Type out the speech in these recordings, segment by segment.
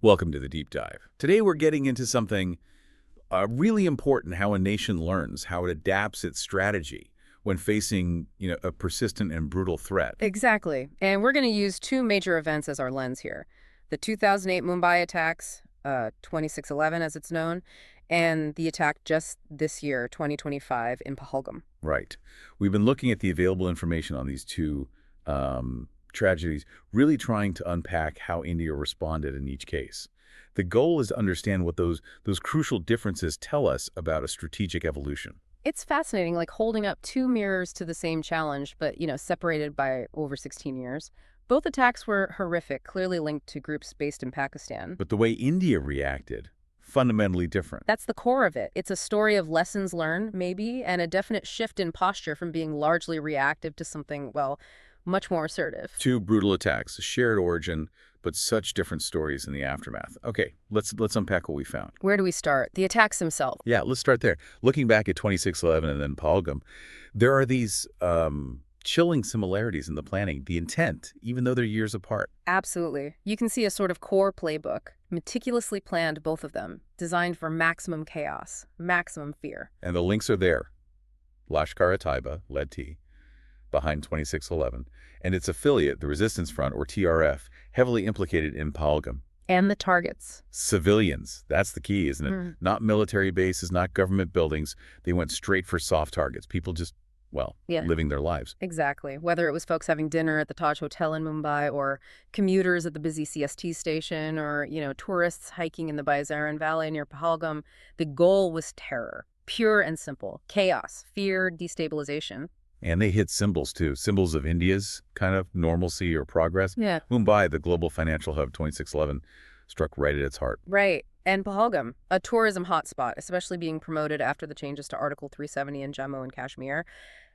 Welcome to the Deep Dive. Today we're getting into something really important, how a nation learns, how it adapts its strategy when facing, a persistent and brutal threat. Exactly. And we're going to use two major events as our lens here. The 2008 Mumbai attacks, 26/11 as it's known, and the attack just this year, 2025, in Pahalgam. Right. We've been looking at the available information on these two tragedies, really trying to unpack how India responded in each case. The goal is to understand what those crucial differences tell us about a strategic evolution. It's fascinating, like holding up two mirrors to the same challenge, but, separated by over 16 years. Both attacks were horrific, clearly linked to groups based in Pakistan. But the way India reacted, fundamentally different. That's the core of it. It's a story of lessons learned, maybe, and a definite shift in posture from being largely reactive to something, well, much more assertive. Two brutal attacks, a shared origin, but such different stories in the aftermath. Okay, let's unpack what we found. Where do we start? The attacks themselves. Yeah, let's start there. Looking back at 26/11 and then Pahalgam, there are these chilling similarities in the planning, the intent, even though they're years apart. Absolutely. You can see a sort of core playbook, meticulously planned, both of them, designed for maximum chaos, maximum fear. And the links are there. Lashkar-e-Taiba, led T, behind 26/11, and its affiliate, the Resistance Front, or TRF, heavily implicated in Pahalgam. And the targets. Civilians, that's the key, isn't it? Not military bases, not government buildings. They went straight for soft targets. People just, living their lives. Exactly. Whether it was folks having dinner at the Taj Hotel in Mumbai, or commuters at the busy CST station, or, tourists hiking in the Baizaran Valley near Pahalgam, the goal was terror. Pure and simple. Chaos, fear, destabilization. And they hit symbols, too. Symbols of India's kind of normalcy or progress. Yeah. Mumbai, the global financial hub, 26/11, struck right at its heart. Right. And Pahalgam, a tourism hotspot, especially being promoted after the changes to Article 370 in Jammu and Kashmir.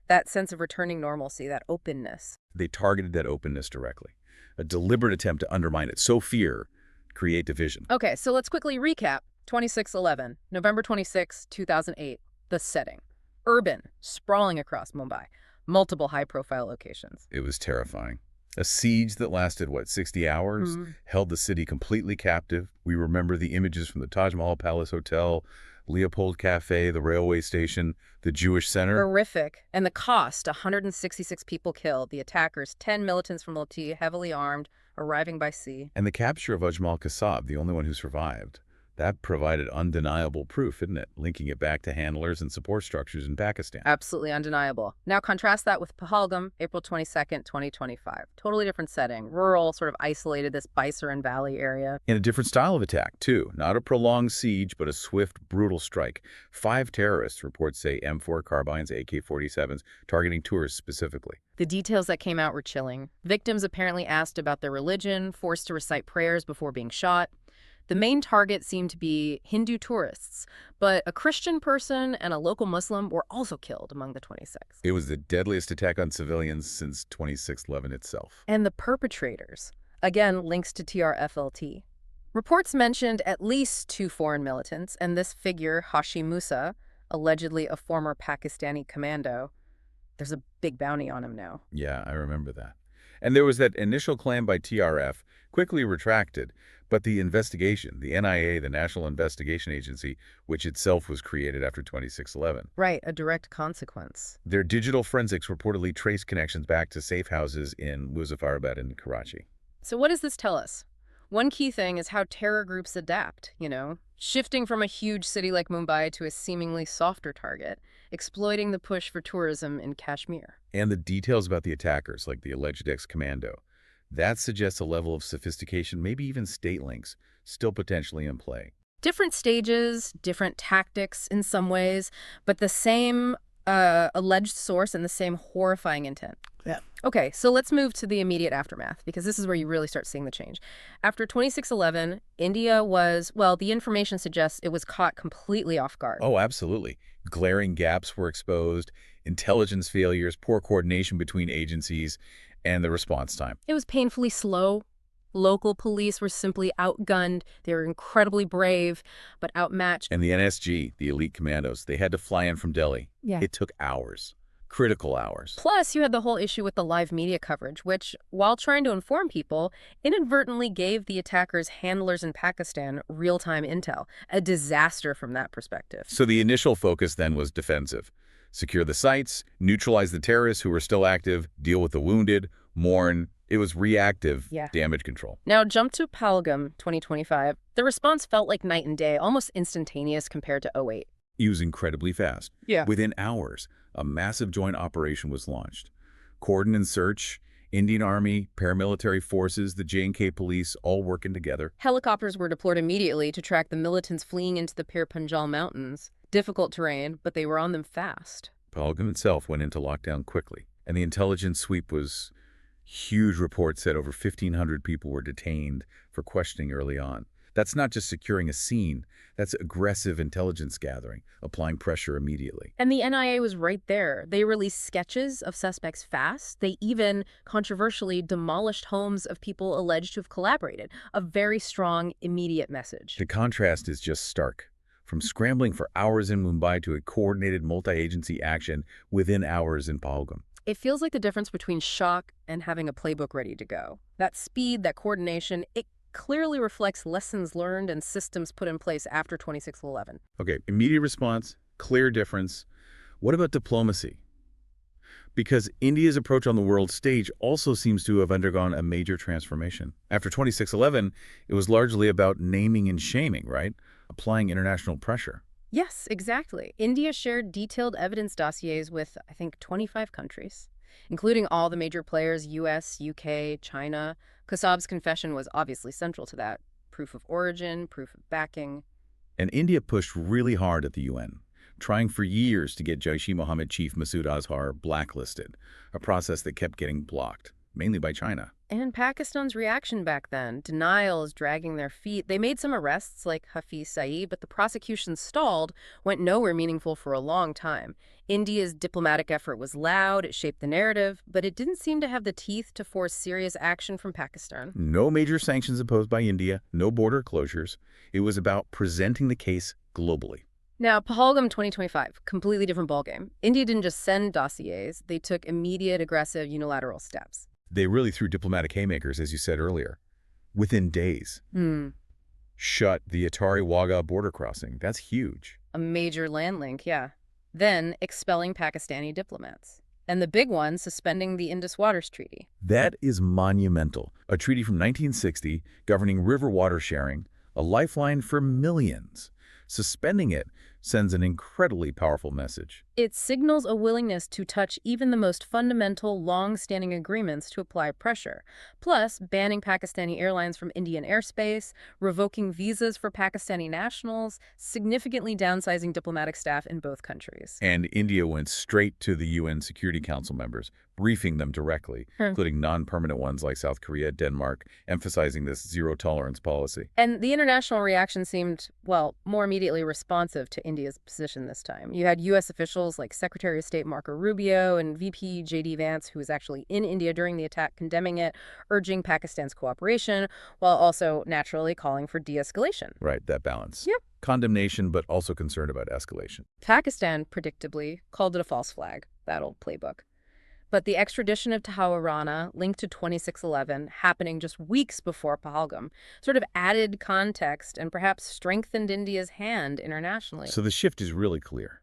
That sense of returning normalcy, that openness. They targeted that openness directly. A deliberate attempt to undermine it, sow fear, create division. Okay, so let's quickly recap. 26/11, November 26, 2008, the setting. Urban, sprawling across Mumbai, multiple high-profile locations. It was terrifying. A siege that lasted, 60 hours, held the city completely captive. We remember the images from the Taj Mahal Palace Hotel, Leopold Cafe, the railway station, the Jewish Center. Horrific. And the cost, 166 people killed. The attackers, 10 militants from Loti, heavily armed, arriving by sea. And the capture of Ajmal Kasab, the only one who survived. That provided undeniable proof, didn't it? Linking it back to handlers and support structures in Pakistan. Absolutely undeniable. Now contrast that with Pahalgam, April 22nd, 2025. Totally different setting. Rural, sort of isolated, this Baisaran Valley area. In a different style of attack, too. Not a prolonged siege, but a swift, brutal strike. 5 terrorists, reports say, M4 carbines, AK-47s, targeting tourists specifically. The details that came out were chilling. Victims apparently asked about their religion, forced to recite prayers before being shot. The main target seemed to be Hindu tourists, but a Christian person and a local Muslim were also killed among the 26. It was the deadliest attack on civilians since 26/11 itself. And the perpetrators, again, links to TRFLT. Reports mentioned at least 2 foreign militants, and this figure, Hashim Musa, allegedly a former Pakistani commando. There's a big bounty on him now. Yeah, I remember that. And there was that initial claim by TRF, quickly retracted, but the investigation, the NIA, the National Investigation Agency, which itself was created after 26/11. Right, a direct consequence. Their digital forensics reportedly traced connections back to safe houses in Muzaffarabad and Karachi. So what does this tell us? One key thing is how terror groups adapt, shifting from a huge city like Mumbai to a seemingly softer target, exploiting the push for tourism in Kashmir. And the details about the attackers, like the alleged ex-commando, that suggests a level of sophistication, maybe even state links, still potentially in play. Different stages, different tactics in some ways, but the same alleged source and the same horrifying intent. Yeah. Okay, so let's move to the immediate aftermath, because this is where you really start seeing the change. After 26/11, India was, the information suggests it was caught completely off guard. Oh, absolutely. Glaring gaps were exposed, intelligence failures, poor coordination between agencies, and the response time. It was painfully slow. Local police were simply outgunned. They were incredibly brave, but outmatched. And the NSG, the elite commandos, they had to fly in from Delhi. Yeah. It took hours. Critical hours. Plus, you had the whole issue with the live media coverage, which, while trying to inform people, inadvertently gave the attackers' handlers in Pakistan real-time intel. A disaster from that perspective. So the initial focus then was defensive. Secure the sites, neutralize the terrorists who were still active, deal with the wounded, mourn. It was reactive damage control. Now, jump to Pahalgam 2025. The response felt like night and day, almost instantaneous compared to '08. It was incredibly fast. Yeah. Within hours, a massive joint operation was launched. Cordon and search, Indian Army, paramilitary forces, the J&K police, all working together. Helicopters were deployed immediately to track the militants fleeing into the Pir Panjal Mountains. Difficult terrain, but they were on them fast. Pahalgam itself went into lockdown quickly, and the intelligence sweep was huge. Reports said over 1,500 people were detained for questioning early on. That's not just securing a scene, that's aggressive intelligence gathering, applying pressure immediately. And the NIA was right there. They released sketches of suspects fast. They even controversially demolished homes of people alleged to have collaborated. A very strong, immediate message. The contrast is just stark. From scrambling for hours in Mumbai to a coordinated multi-agency action within hours in Pahalgam. It feels like the difference between shock and having a playbook ready to go. That speed, that coordination, it clearly reflects lessons learned and systems put in place after 26/11. Okay, immediate response, clear difference. What about diplomacy? Because India's approach on the world stage also seems to have undergone a major transformation. After 26/11, it was largely about naming and shaming, right? Applying international pressure. Yes, exactly. India shared detailed evidence dossiers with, I think, 25 countries, including all the major players, US, UK, China. Kasab's confession was obviously central to that. Proof of origin, proof of backing. And India pushed really hard at the UN, trying for years to get Jaish-e-Mohammed chief Masood Azhar blacklisted, a process that kept getting blocked, mainly by China. And Pakistan's reaction back then, denial is dragging their feet. They made some arrests like Hafiz Saeed, but the prosecution stalled, went nowhere meaningful for a long time. India's diplomatic effort was loud, it shaped the narrative, but it didn't seem to have the teeth to force serious action from Pakistan. No major sanctions imposed by India, no border closures. It was about presenting the case globally. Now, Pahalgam 2025, completely different ballgame. India didn't just send dossiers, they took immediate, aggressive, unilateral steps. They really threw diplomatic haymakers, as you said earlier, within days. Shut the Atari-Wagah border crossing. That's huge. A major land link, yeah. Then expelling Pakistani diplomats. And the big one, suspending the Indus Waters Treaty. That is monumental. A treaty from 1960 governing river water sharing, a lifeline for millions. Suspending it sends an incredibly powerful message. It signals a willingness to touch even the most fundamental, long-standing agreements to apply pressure. Plus, banning Pakistani airlines from Indian airspace, revoking visas for Pakistani nationals, significantly downsizing diplomatic staff in both countries. And India went straight to the UN Security Council members, briefing them directly, including non-permanent ones like South Korea, Denmark, emphasizing this zero-tolerance policy. And the international reaction seemed, well, more immediately responsive to India's position this time. You had U.S. officials like Secretary of State Marco Rubio and VP J.D. Vance, who was actually in India during the attack, condemning it, urging Pakistan's cooperation, while also naturally calling for de-escalation. Right, that balance. Yep. Condemnation, but also concern about escalation. Pakistan, predictably, called it a false flag, that old playbook. But the extradition of Tahawa Rana, linked to 26/11, happening just weeks before Pahalgam, sort of added context and perhaps strengthened India's hand internationally. So the shift is really clear.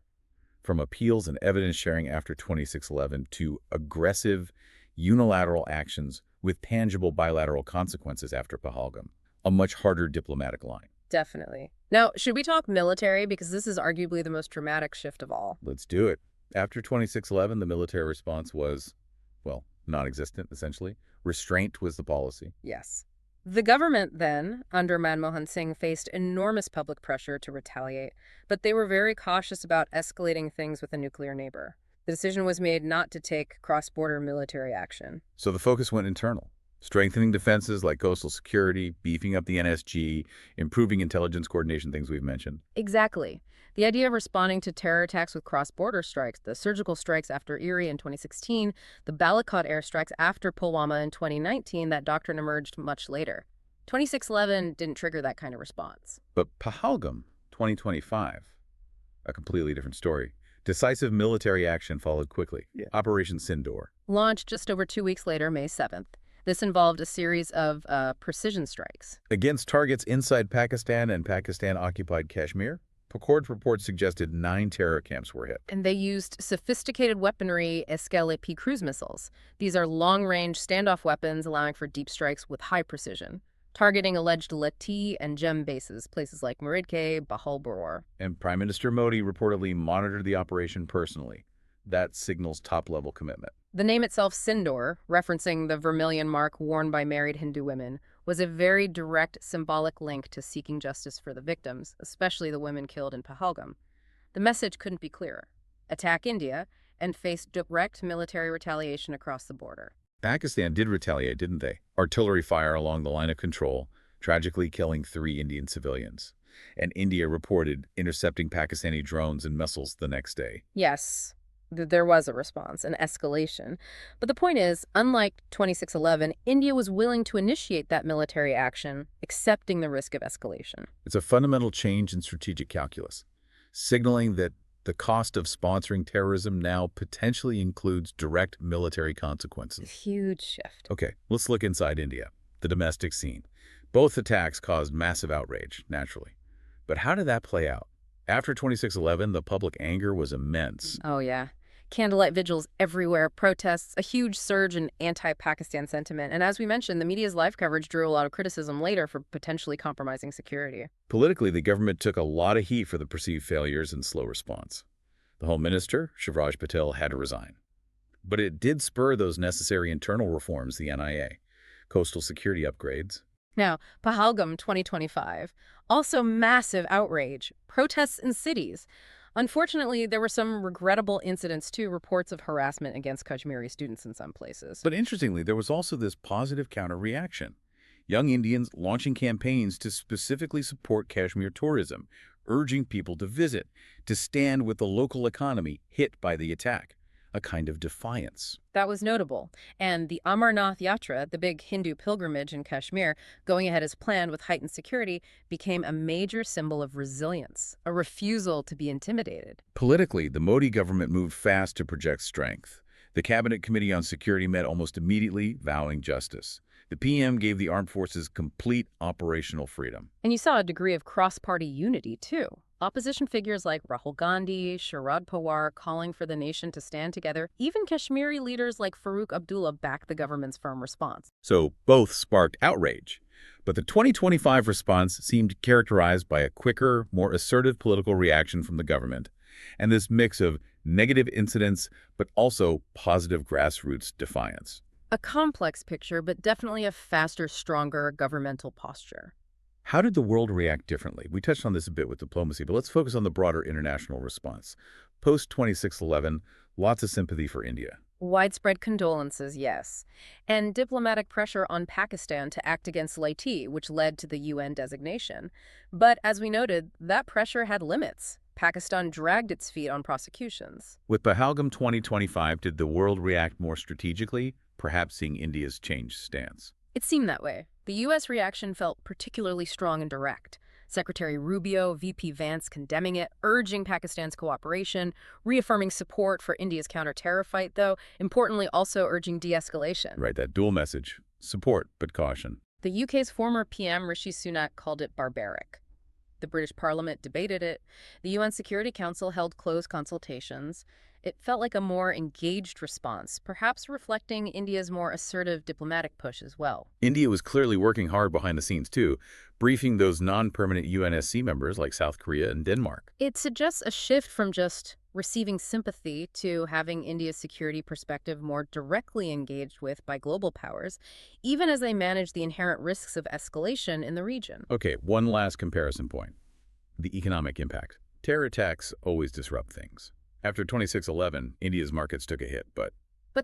From appeals and evidence sharing after 26/11 to aggressive, unilateral actions with tangible bilateral consequences after Pahalgam. A much harder diplomatic line. Definitely. Now, should we talk military? Because this is arguably the most dramatic shift of all. Let's do it. After 26/11, the military response was, well, non-existent, essentially. Restraint was the policy. Yes. The government then, under Manmohan Singh, faced enormous public pressure to retaliate, but they were very cautious about escalating things with a nuclear neighbor. The decision was made not to take cross-border military action. So the focus went internal. Strengthening defenses like coastal security, beefing up the NSG, improving intelligence coordination, things we've mentioned. Exactly. The idea of responding to terror attacks with cross-border strikes, the surgical strikes after Erie in 2016, the Balakot airstrikes after Pulwama in 2019, that doctrine emerged much later. 26/11 didn't trigger that kind of response. But Pahalgam, 2025, a completely different story. Decisive military action followed quickly. Yeah. Operation Sindoor. Launched just over 2 weeks later, May 7th. This involved a series of precision strikes. Against targets inside Pakistan and Pakistan-occupied Kashmir, Picard reports suggested 9 terror camps were hit. And they used sophisticated weaponry, SLP cruise missiles. These are long-range standoff weapons allowing for deep strikes with high precision, targeting alleged Lati and GEM bases, places like Muridke, Pahalgam. And Prime Minister Modi reportedly monitored the operation personally. That signals top-level commitment. The name itself, Sindoor, referencing the vermilion mark worn by married Hindu women, was a very direct symbolic link to seeking justice for the victims, especially the women killed in Pahalgam. The message couldn't be clearer. Attack India and face direct military retaliation across the border. Pakistan did retaliate, didn't they? Artillery fire along the line of control, tragically killing 3 Indian civilians. And India reported intercepting Pakistani drones and missiles the next day. Yes, there was a response, an escalation. But the point is, unlike 2611, India was willing to initiate that military action, accepting the risk of escalation. It's a fundamental change in strategic calculus, signaling that the cost of sponsoring terrorism now potentially includes direct military consequences. Huge shift. Okay, let's look inside India, the domestic scene. Both attacks caused massive outrage, naturally. But how did that play out? After 2611, the public anger was immense. Oh, yeah. Candlelight vigils everywhere, protests, a huge surge in anti-Pakistan sentiment. And as we mentioned, the media's live coverage drew a lot of criticism later for potentially compromising security. Politically, the government took a lot of heat for the perceived failures and slow response. The Home Minister, Shivraj Patel, had to resign. But it did spur those necessary internal reforms, the NIA, coastal security upgrades. Now, Pahalgam 2025, also massive outrage, protests in cities. Unfortunately, there were some regrettable incidents too, reports of harassment against Kashmiri students in some places. But interestingly, there was also this positive counter-reaction. Young Indians launching campaigns to specifically support Kashmir tourism, urging people to visit, to stand with the local economy hit by the attack, a kind of defiance. That was notable. And the Amarnath Yatra, the big Hindu pilgrimage in Kashmir, going ahead as planned with heightened security, became a major symbol of resilience, a refusal to be intimidated. Politically, the Modi government moved fast to project strength. The Cabinet Committee on Security met almost immediately, vowing justice. The PM gave the armed forces complete operational freedom. And you saw a degree of cross-party unity, too. Opposition figures like Rahul Gandhi, Sharad Pawar calling for the nation to stand together. Even Kashmiri leaders like Farooq Abdullah backed the government's firm response. So both sparked outrage. But the 2025 response seemed characterized by a quicker, more assertive political reaction from the government, and this mix of negative incidents but also positive grassroots defiance. A complex picture, but definitely a faster, stronger governmental posture. How did the world react differently? We touched on this a bit with diplomacy, but let's focus on the broader international response. Post-2611, lots of sympathy for India. Widespread condolences, yes. And diplomatic pressure on Pakistan to act against Lati, which led to the UN designation. But as we noted, that pressure had limits. Pakistan dragged its feet on prosecutions. With Pahalgam 2025, did the world react more strategically, perhaps seeing India's changed stance? It seemed that way. The U.S. reaction felt particularly strong and direct. Secretary Rubio, VP Vance condemning it, urging Pakistan's cooperation, reaffirming support for India's counter-terror fight, though, importantly also urging de-escalation. Right, that dual message. Support, but caution. The UK's former PM, Rishi Sunak, called it barbaric. The British Parliament debated it. The UN Security Council held closed consultations. It felt like a more engaged response, perhaps reflecting India's more assertive diplomatic push as well. India was clearly working hard behind the scenes, too, briefing those non-permanent UNSC members like South Korea and Denmark. It suggests a shift from just receiving sympathy to having India's security perspective more directly engaged with by global powers, even as they manage the inherent risks of escalation in the region. Okay, one last comparison point. The economic impact. Terror attacks always disrupt things. After 2611, India's markets took a hit, but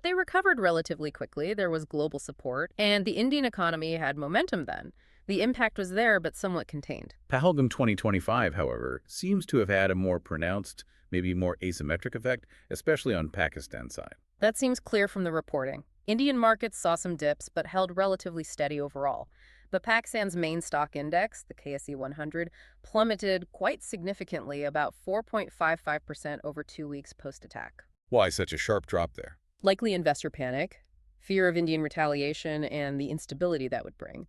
they recovered relatively quickly. There was global support, and the Indian economy had momentum then. The impact was there, but somewhat contained. Pahalgam 2025, however, seems to have had a more pronounced, maybe more asymmetric effect, especially on Pakistan's side. That seems clear from the reporting. Indian markets saw some dips, but held relatively steady overall. But Pakistan's main stock index, the KSE 100, plummeted quite significantly, about 4.55% over 2 weeks post-attack. Why such a sharp drop there? Likely investor panic, fear of Indian retaliation, and the instability that would bring.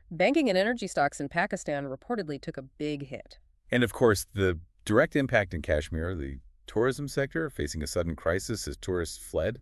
Banking and energy stocks in Pakistan reportedly took a big hit. And of course, the direct impact in Kashmir, the tourism sector facing a sudden crisis as tourists fled,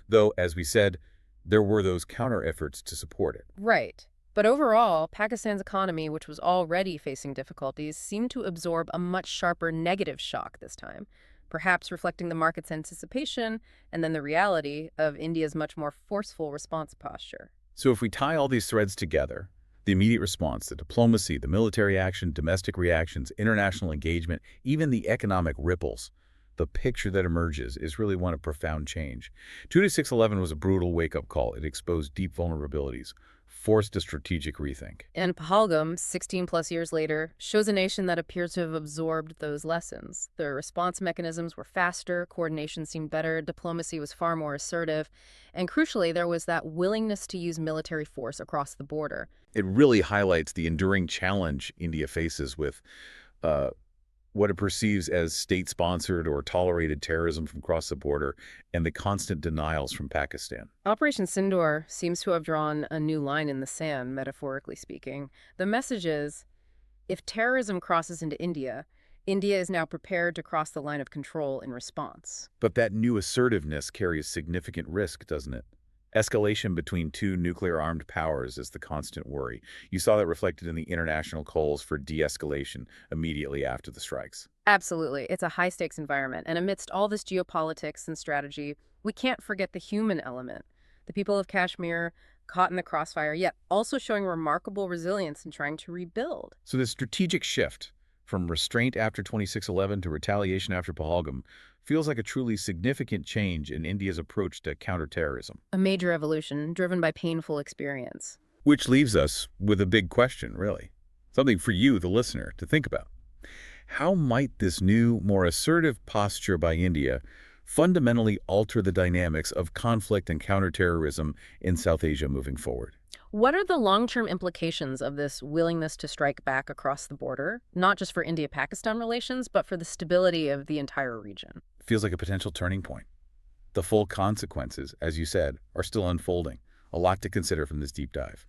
though, as we said, there were those counter efforts to support it. Right. But overall, Pakistan's economy, which was already facing difficulties, seemed to absorb a much sharper negative shock this time, perhaps reflecting the market's anticipation and then the reality of India's much more forceful response posture. So if we tie all these threads together, the immediate response, the diplomacy, the military action, domestic reactions, international engagement, even the economic ripples, the picture that emerges is really one of profound change. 2-6-11 was a brutal wake-up call. It exposed deep vulnerabilities, forced a strategic rethink. And Pahalgam, 16 plus years later, shows a nation that appears to have absorbed those lessons. The response mechanisms were faster, coordination seemed better, diplomacy was far more assertive, and crucially, there was that willingness to use military force across the border. It really highlights the enduring challenge India faces with what it perceives as state-sponsored or tolerated terrorism from across the border and the constant denials from Pakistan. Operation Sindoor seems to have drawn a new line in the sand, metaphorically speaking. The message is, if terrorism crosses into India, India is now prepared to cross the line of control in response. But that new assertiveness carries significant risk, doesn't it? Escalation between two nuclear-armed powers is the constant worry. You saw that reflected in the international calls for de-escalation immediately after the strikes. Absolutely. It's a high-stakes environment, and amidst all this geopolitics and strategy, we can't forget the human element. The people of Kashmir, caught in the crossfire, yet also showing remarkable resilience in trying to rebuild. So this strategic shift from restraint after 26/11 to retaliation after Pahalgam feels like a truly significant change in India's approach to counterterrorism. A major evolution driven by painful experience. Which leaves us with a big question, really. Something for you, the listener, to think about. How might this new, more assertive posture by India fundamentally alter the dynamics of conflict and counterterrorism in South Asia moving forward? What are the long-term implications of this willingness to strike back across the border, not just for India-Pakistan relations, but for the stability of the entire region? Feels like a potential turning point. The full consequences, as you said, are still unfolding. A lot to consider from this deep dive.